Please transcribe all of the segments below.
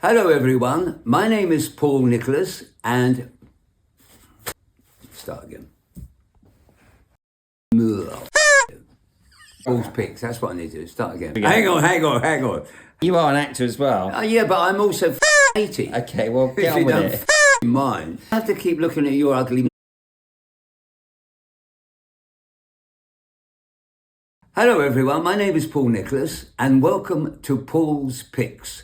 Hello everyone, my name is Paul Nicholas and... Start again. Paul's Picks, that's what I need to do, start again. Hang on. You are an actor as well. Yeah, but I'm also 80. Okay, well, get on with it. Mind. I have to keep looking at your ugly... Hello everyone, my name is Paul Nicholas and welcome to Paul's Picks.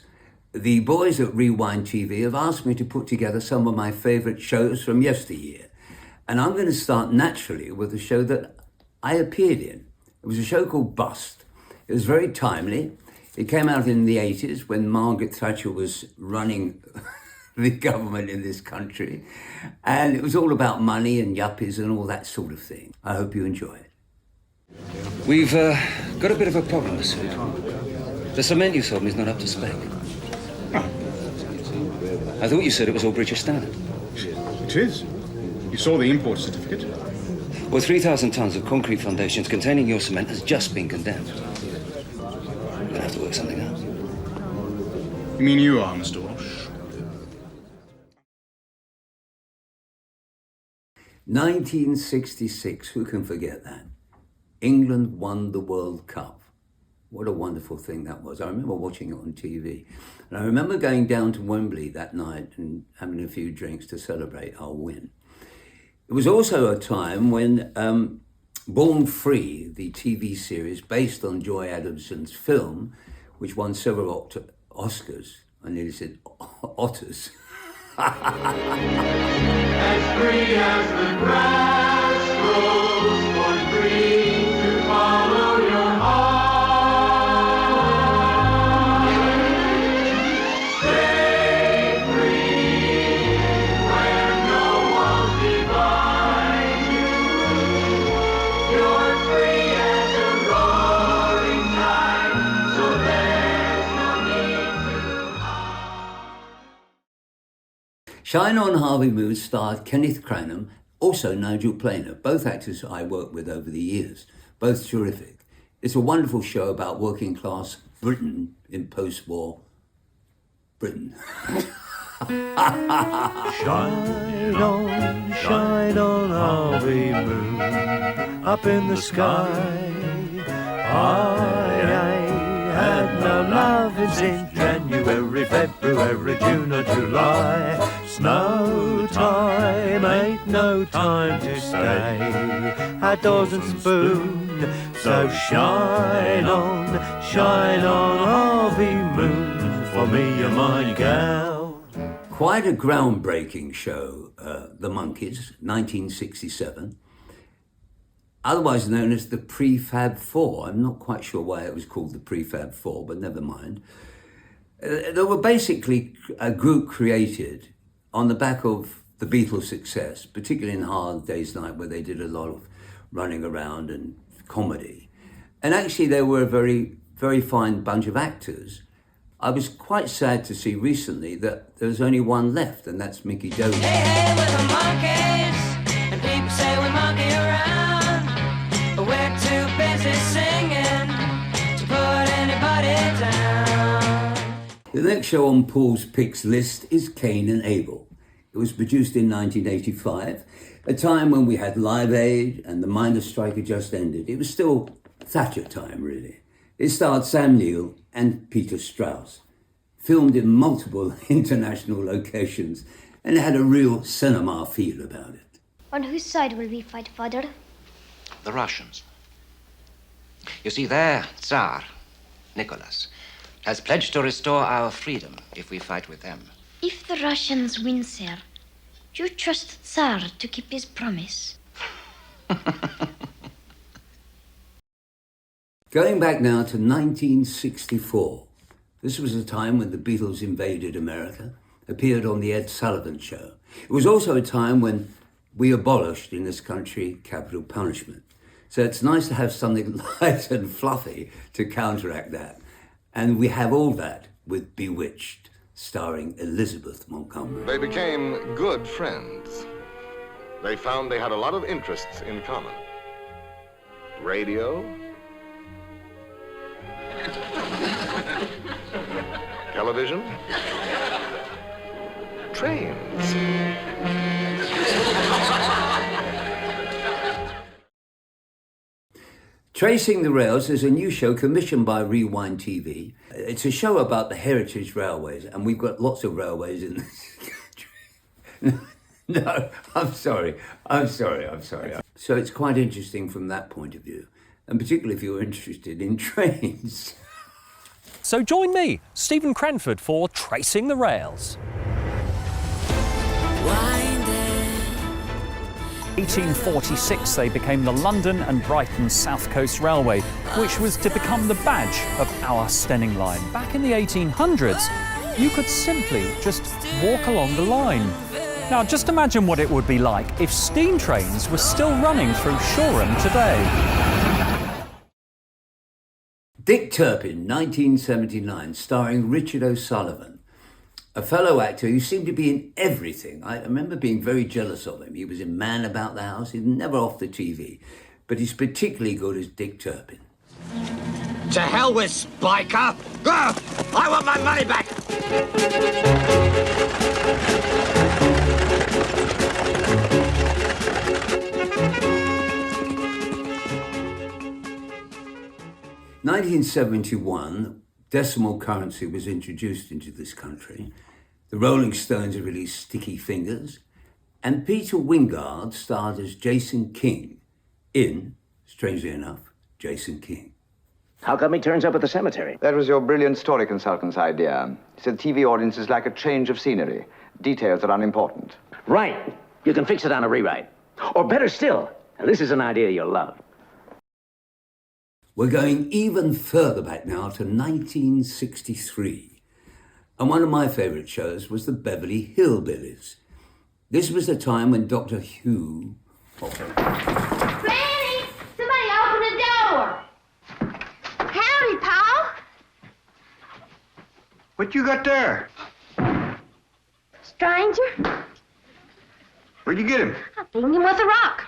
The boys at Rewind TV have asked me to put together some of my favourite shows from yesteryear. And I'm going to start naturally with a show that I appeared in. It was a show called Bust. It was very timely. It came out in the 80s when Margaret Thatcher was running the government in this country. And it was all about money and yuppies and all that sort of thing. I hope you enjoy it. We've got a bit of a problem, Masood. The cement you sold me is not up to spec. I thought you said it was all British standard. It is. You saw the import certificate. Well, 3,000 tons of concrete foundations containing your cement has just been condemned. We're going to have to work something out. You mean you are, Mr. Walsh? 1966, who can forget that? England won the World Cup. What a wonderful thing that was. I remember watching it on TV. And I remember going down to Wembley that night and having a few drinks to celebrate our win. It was also a time when Born Free, the TV series based on Joy Adamson's film, which won several Oscars. I nearly said otters. As free as the grass grows, born free to follow your heart. Stay free where no walls divide you. You're free as a roaring tide, so there's no need to hide. Shine On Harvey Moon starred Kenneth Cranham, also Nigel Planer, both actors I worked with over the years, both terrific. It's a wonderful show about working class Britain in post-war Britain. Shine on, Harvey Moon, up in the sky. I had no loving since January, February, June or July. Snow time ain't no time to stay outdoors and spoon. So shine on, Harvey Moon, for me and my gal. Quite a groundbreaking show, The Monkees, 1967. Otherwise known as the Prefab Four. I'm not quite sure why it was called the Prefab Four, but never mind. They were basically a group created on the back of the Beatles' success, particularly in Hard Day's Night, where they did a lot of running around and comedy. And actually, they were a very, very fine bunch of actors. I was quite sad to see recently that there's only one left, and that's Mickey Dolenz. Hey, we're the Monkees, and people say we monkey around, but we're too busy singing to put anybody down. The next show on Paul's Picks list is Kane and Abel. It was produced in 1985, a time when we had Live Aid and the miners' strike had just ended. It was still Thatcher time, really. It starred Sam Neill and Peter Strauss, filmed in multiple international locations, and it had a real cinema feel about it. On whose side will we fight, Father? The Russians. You see, their Tsar, Nicholas, has pledged to restore our freedom if we fight with them. If the Russians win, sir, do you trust Tsar to keep his promise? Going back now to 1964. This was a time when the Beatles invaded America, appeared on the Ed Sullivan Show. It was also a time when we abolished in this country capital punishment. So it's nice to have something light and fluffy to counteract that. And we have all that with Bewitched, starring Elizabeth Montgomery. They became good friends. They found they had a lot of interests in common. Radio, television, trains. Tracing the Rails is a new show commissioned by Rewind TV. It's a show about the heritage railways, and we've got lots of railways in this country. No, I'm sorry. So it's quite interesting from that point of view, and particularly if you're interested in trains. So join me, Stephen Cranford, for Tracing the Rails. 1846 they became the London and Brighton South Coast Railway, which was to become the badge of our Stenning line. Back in the 1800s, you could simply just walk along the line. Now just imagine what it would be like if steam trains were still running through Shoreham today. Dick Turpin, 1979, starring Richard O'Sullivan, a fellow actor who seemed to be in everything. I remember being very jealous of him. He was in Man About the House, he's never off the TV, but he's particularly good as Dick Turpin. To hell with Spiker! I want my money back! In 1971, decimal currency was introduced into this country. The Rolling Stones released Sticky Fingers, and Peter Wingard starred as Jason King in, strangely enough, Jason King. How come he turns up at the cemetery? That was your brilliant story consultant's idea. He said TV audiences like a change of scenery. Details are unimportant. Right. You can fix it on a rewrite. Or better still, and this is an idea you'll love. We're going even further back now to 1963. And one of my favourite shows was the Beverly Hillbillies. This was the time when Dr. Hugh... Granny! Somebody open the door! Howdy, Pa! What you got there? Stranger? Where'd you get him? I beat him with a rock.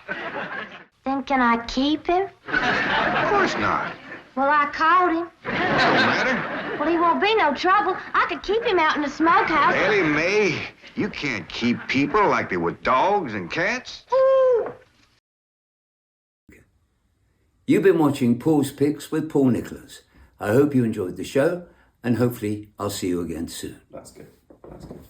Then can I keep him? Of course not. Well, I caught him. Don't matter. Well, he won't be no trouble. I could keep him out in the smokehouse. Ellie Mae, you can't keep people like they were dogs and cats. Ooh. You've been watching Paul's Picks with Paul Nicholas. I hope you enjoyed the show, and hopefully I'll see you again soon. That's good. That's good.